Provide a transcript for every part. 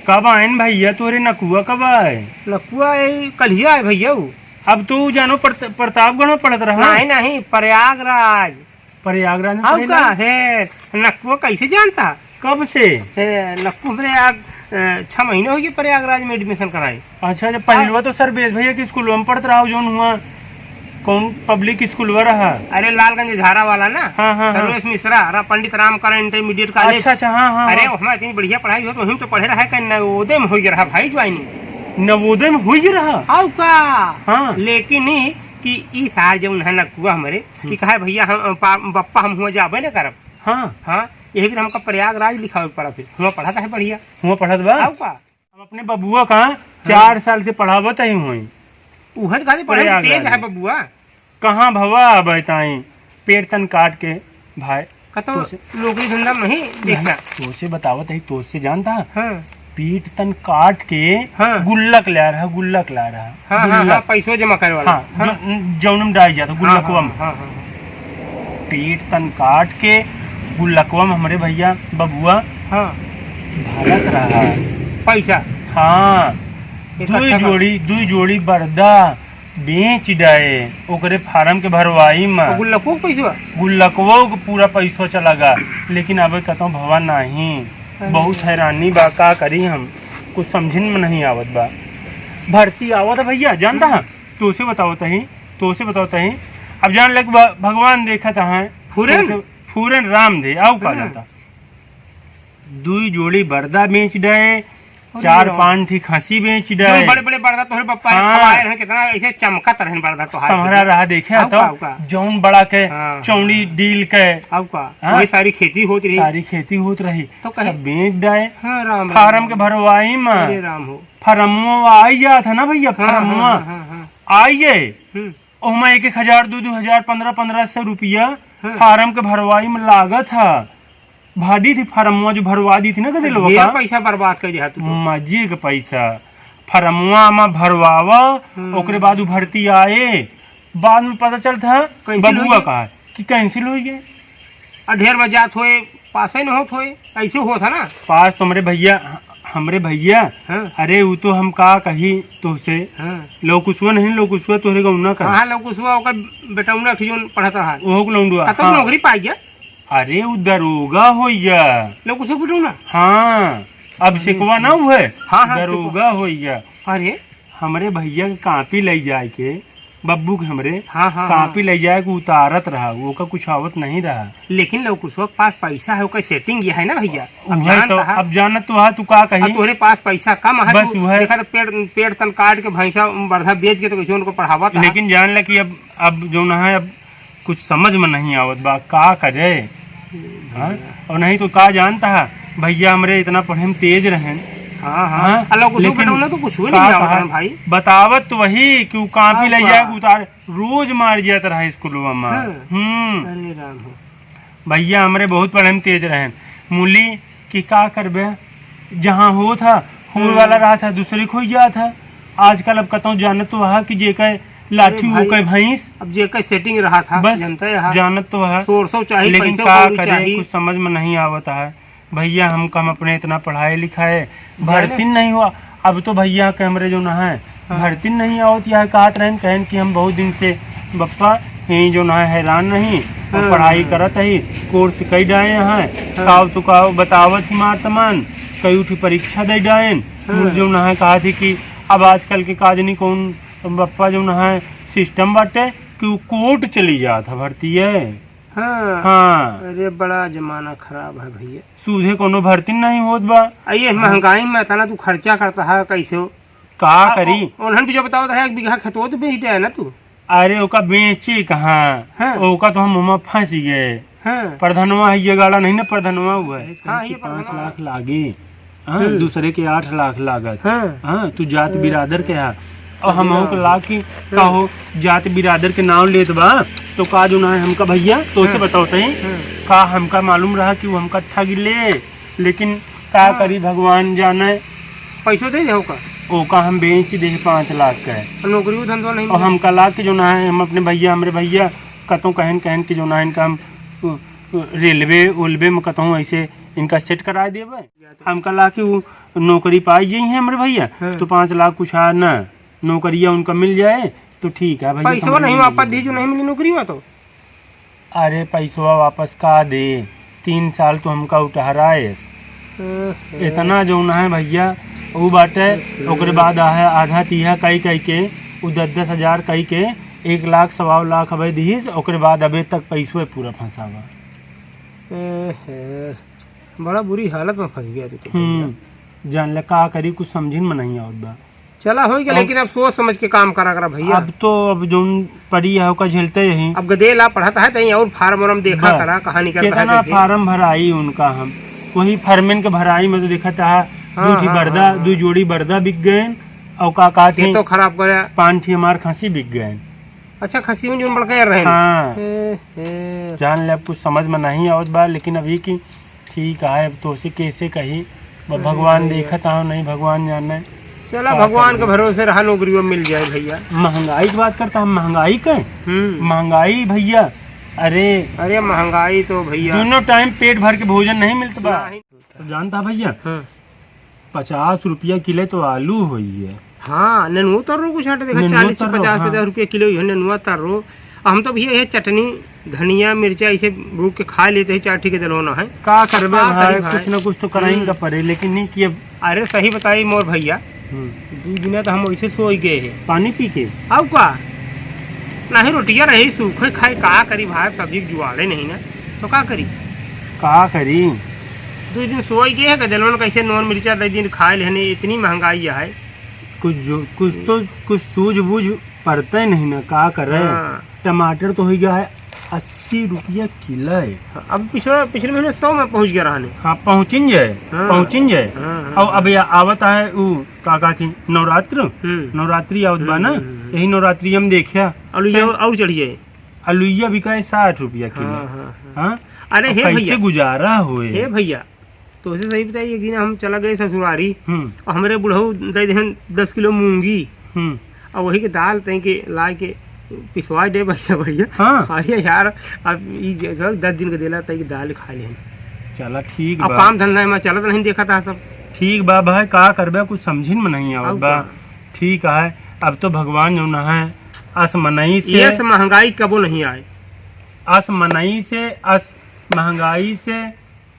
कब आयन भैया तोरे नकुआ कब आए? लकुआ कल ही आए भैया। अब तू जानो प्रतापगढ़ में पढ़त रहा? नहीं नहीं, प्रयागराज। प्रयागराज में अब पढ़ेला? का है नकुआ कैसे जानता? कब से? नक्कू प्रयाग 6 महीने हो गए प्रयागराज में एडमिशन कराए। अच्छा, जब पहलवा तो सर्वेश भैया के स्कूल में पढ़त रहा जोन हुआ कौन पब्लिक स्कूल में रहा? अरे लालगंज झारा वाला ना। हाँ हाँ हाँ। सर्वेश मिश्रा पंडित रामकरण इंटरमीडिएट कॉलेज। अच्छा अच्छा, हाँ हाँ। अरे वहाँ इतनी बढ़िया पढ़ाई हो तो वहीं तो पढ़े रहा है। नवोदय में हो गया रहा भाई ज्वाइनिंग। नवोदय में हो ही रहा? आओ का। हाँ। लेकिन कि ई साल जब है नकुआ हमारे कि कहा भैया हम बप्पा हम हुआ जाबे न करब। हाँ हाँ, यही फिर हमका प्रयागराज लिखा पड़ा, फिर हुआ पढ़ा था बढ़िया। हुआ पढ़त बा? आओ का। हम अपने बबुआ का 4 साल से पढ़ावत ही हुई। उहद खाली पढ़े में तेज है बबुआ। कहाँ भवा बताई पेट तन काट के भाई कतो नौकरी धंधा में नहीं देखना। तो से बतावत है, तो से जानता हाँ पीठ तन काट के हाँ। गुल्लक ला रहा, गुल्लक ला रहा। हाँ हाँ हाँ, पैसों जमा करे वाला। हाँ, हाँ। जौनम डाल जाता गुल्लकवा में। हाँ हाँ। पीठ तन काट के गुल्लकवा में हमारे भैया बबुआ हाँ भागत रहा पैसा। हाँ, दुई जोड़ी बरदा बेच डाए ओकरे फार्म के भरवाई में। गुल्लको पैसा गुल्लकवो के पूरा पैसा चला गा। लेकिन अब कहता हूँ भवा नहीं, बहुत हैरानी बा, का करी हम कुछ समझन में नहीं आवत बा। भर्ती आवत है भैया जानता है? तो से बताओ तही अब जान लग भगवान देखत है फूरन राम दे आओ का जाता। दुई जोड़ी बरदा बेच डाए, 4-5 ठी खसी बेच डाए। बड़े बड़े बरदा तोहरे पप्पा हाँ। खवाए रहन, कितना ऐसे चमकत रहन बरदा तो समहरा रहा देखे तो जौन बड़ा के हाँ। चौड़ी डील के अब का हाँ। वही सारी खेती होती रही। सारी खेती होत रही तो कहे बेच डाए। हाँ राम फार्म के भरवाई में अरे राम हो। फरमुआ आई जात है ना भैया, फरमुआ हाँ। आइए ओमा 1,000 2,000 1500 रुपया हाँ। फार्म के भरवाई में लागत है। भाड़ी थी फरमुआ जो भरवा दी थी ना कदे लोग ढेर पैसा बर्बाद कर दिया तू तो। मजे के पैसा फरमुआ में भरवावा, ओकरे बाद उ भर्ती आए, बाद में पता चलता है बबुआ का कि कैंसिल हो गए। और ढेर बजात होए पास ही न होत होए, ऐसे होता ना पास तो हमरे भैया हाँ। अरे वो तो हम का कही तो से हाँ लोकुसुआ नहीं, लोकुसुआ तोहरे गौना का। हाँ लोग उसवा ओकर बेटौना खिजोन पढ़त रहा ओहो के लौंडुआ। खत्म नौकरी पाई गया। अरे वो दरोगा होइया। लोग उसको बेटौना। हाँ, अब सिकवा ना हुए। हाँ, दरोगा होइया। अरे हमरे भैया के कापी ले जाए के बब्बू के हमरे हाँ कापी ले जाए के उतारत रहा, वो का कुछ आवत नहीं रहा। लेकिन लोग उसके पास पैसा है, ओकर सेटिंग ये है ना भैया। अब जानत तो है तू का कही तोरे पास पैसा कम है, बस वह देखा तो पेड़ तन काट के भैंसा बरधा बेच के तो कैसे उनको पढ़ावा। लेकिन जान ले कि अब जो ना है अब कुछ समझ में नहीं आवत बा का करे। हाँ? और नहीं तो का जानता है भैया हमरे इतना पढ़े में तेज रहे। हाँ लेकिन तो कुछ हुआ नहीं भाई। बतावत तो वही कि कापी ले जाए उतार रोज मार जाता रहा स्कूलों में। अरे राम हो। भैया हमरे बहुत पढ़े में तेज रहे। मूली की का करबे, जहाँ हो था फूल वाला रहा था दूसरे खो गया था। आजकल अब कहता हूँ जानत तो वहाँ की जे के लाठी हो के भैंस, अब जे के सेटिंग रहा था बस जानत तो है। लेकिन का करे कुछ समझ में नहीं आवता है भैया। हम अपने इतना पढ़ाए लिखाए भर्ती नहीं हुआ। अब तो भैया कैमरे जो ना है भर्ती नहीं आवत यह कहत रहे कहन कि हम बहुत दिन से बप्पा यही जो ना है हैरान नहीं और पढ़ाई करत है, कोर्स कई डाए हैं काव तो काव बतावत ही मार तमान कई उठी परीक्षा दे डाए। जो ना है कहा थी कि अब आजकल के काज नहीं कौन बप्पा जो ना है सिस्टम बाटे कि वो कोर्ट चली जाता भर्ती है। हाँ। अरे बड़ा जमाना खराब है भैया। सूझे कोनो भर्ती नहीं होत बा। ये महंगाई में इतना तू खर्चा करता है कैसे का करी। उन्होंने तुझे बताओ था 1 बीघा खेतो तो बेच है ना तू। अरे ओका बेची कहाँ, ओका तो हम फंस गए। प्रधनवा ये गाड़ा नहीं ना प्रधनवा हुआ है। 5 लाख लागे, दूसरे के 8 लाख लागत। हाँ तू जात बिरादर के है और हम ला की कहो जात बिरादर के नाम लेत बा तो का जो ना है हमका भैया तो से बताओ का हमका मालूम रहा कि वो हमका ठग ले। लेकिन का करी भगवान जाने। पैसों दे दे ओका हम बेच दे 5 लाख का नौकरी धंधा नहीं। और हमका ला के जो ना है हम अपने भैया हमरे भैया कतों कहन के जो ना इनका हम रेलवे उलवे में कतों ऐसे इनका सेट करा देवे। हम कल कि वो नौकरी पाई जी है हमारे भैया, तो 5 लाख कुछ आ न नौकरिया उनका मिल जाए तो ठीक है भैया। पैसा नहीं वापस दी जो नहीं मिली नौकरी में तो। अरे पैसा वापस का दे, 3 साल तो हमका उठहराए इतना जो है भैया वो बाटे। ओकरे बाद आहे आधा तीहा कई के वो 10-10 हजार कई के 1 लाख 1.25 लाख अबे दीस। ओकरे बाद अबे तक पैसो पूरा फंसावा। बड़ा बुरी हालत में फंस गया तू। जान ले का करी, कुछ समझिन में नहीं आवत बा। चला हो गया, लेकिन अब सोच समझ के काम करा भैया। अब तो अब जो पड़ी है का झेलते यही। अब गदेला पढ़ता है तहीं और फार्म वार्म देखा करा कहानी करता है। कितना फार्म भराई उनका, हम वही फार्मन के भराई में तो देखा था 2 जोड़ी बर्दा बिक गए और का थे तो खराब करे 5 हमार खसी बिक गए। अच्छा खसी में जो बड़का रहे। हाँ जान ले अब कुछ समझ में नहीं आवत बा, लेकिन अभी की ठीक है। अब तो उसे कैसे कही, भगवान देखता हूँ नहीं भगवान जाने। चला भगवान के भरोसे रहा, नौकरी में मिल जाए भैया। महंगाई की बात करता हम, महंगाई का महंगाई भैया। अरे महंगाई तो भैया दोनों टाइम पेट भर के भोजन नहीं मिलता बा। तो जानता भैया 50 रुपया किलो तो आलू हुई है। हाँ नेनुआ तर्रो कुछ हट देखा 40-50 रुपया किलो है नेनुआ तर्रो। हम तो भैया ये चटनी धनिया मिर्चा इसे भूख के खा लेते हैं, चाटी के दलोना है का करबे भाई, कुछ न कुछ तो कराएंगे पड़े, लेकिन नहीं किए। अरे सही बताई मोर भैया, 2 दिन तो हम वैसे सोई गए हैं पानी पी के। अब का नहीं रोटियां रही सूखे खाए का करी भाई, सब्जी जुआड़े नहीं ना तो का करी 2 दिन सोई गए है दलोन कैसे नॉन मिर्चा 2 दिन खाए लेने। इतनी महंगाई है, कुछ सूझबूझ पड़ते नहीं ना का करे। टमाटर तो हो गया है 80 रुपया किलो है। अब पिछले महीने 100 में पहुंच गया रहने। हाँ पहुँचिन जाए। और अब आवत है वो का थी नवरात्रि आवत बा ना, यही नवरात्रि हम देखिया अलुइया और चढ़ जाए। अलुइया बिका 60 रुपया किलो। हाँ अरे हे भैया गुजारा हुए हे भैया, तो उसे सही बताइए। एक दिन हम चला गए ससुरारी और हमारे बुढ़ऊ दे दे 10 किलो मूंगी और वही के दाल तय के ला के पिसवा दे भैया। अरे यार अब 10 दिन का देला तय की दाल खा ले। चला ठीक अब काम धंधा में चलत नहीं देखा था सब ठीक बा भाई, का करबे कुछ समझिन में नहीं आवत बा। ठीक है अब तो भगवान जो ना है अस मनई से ये महंगाई कबो नहीं आए। अस मनई से अस महंगाई से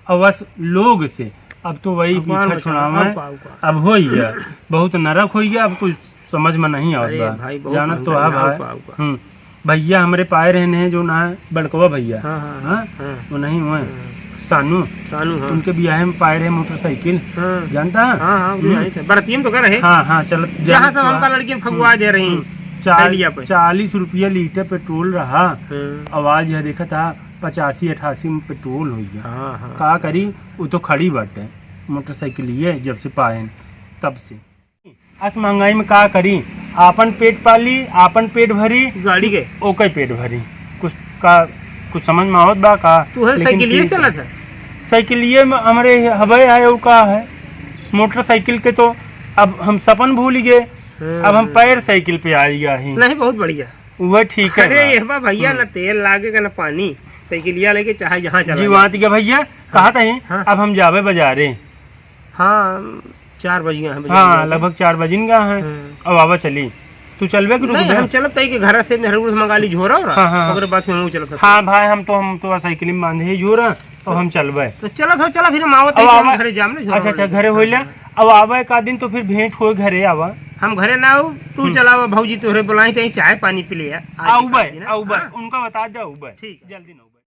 अवस लोग से अब तो वही पीछा छुड़ावा अब हो गया, बहुत नरक हो गया। अब कुछ समझ में नहीं आवत जाना तो है भाई। भैया हमारे पाए रहने हैं जो ना है बड़कवा भैया। वो नहीं हुए सानू उनके ब्याह में पाए रहे मोटरसाइकिल। जानता है बरतियम तो कर रहे। हाँ चलो जहाँ सब हमका लड़की फगुआ दे रही 40 रुपया लीटर पेट्रोल रहा। आवाज है देखा था 85-88 में पेट्रोल हो गया। का करी वो तो खड़ी बाटे मोटरसाइकिल ये जब से पाए तब से। अस महंगाई में का करी, आपन पेट पाली आपन पेट भरी, गाड़ी के ओके पेट भरी। कुछ समझ में आवत बा का। तू है साइकिलिए चला था साइकिलिए में हमारे हवाई है वो का है मोटरसाइकिल के। तो अब हम सपन भूल गए, अब हम पैर साइकिल पे आ गया ही। नहीं बहुत बढ़िया वह ठीक है। अरे ये भैया ना तेल लागेगा ना पानी, साइकिलिया लेके चाहे जहाँ चला जी वहाँ गया भैया कहा था। अब हम जावे बाजारे। हाँ 4 बजे हैं। हाँ लगभग 4 बजे का है। अब आवा चली तू चलबे कि नहीं हम चलत तई के घर से नेहरू मंगा ली झोरा और ओकरे बाद में चलत। हाँ भाई हम तो साइकिल में बांधे ही झोरा और हम चलबे। तो चला फिर हम आवत घरे जाम ना। अच्छा घरे होइला अब आवा एक आध दिन तो फिर भेंट हो घरे आवा। हम घरे ना हो तू चलावा भौजी तोहरे बुलाई तई चाय पानी पी लिया। आऊ बे उनका बता दे। ठीक जल्दी ना।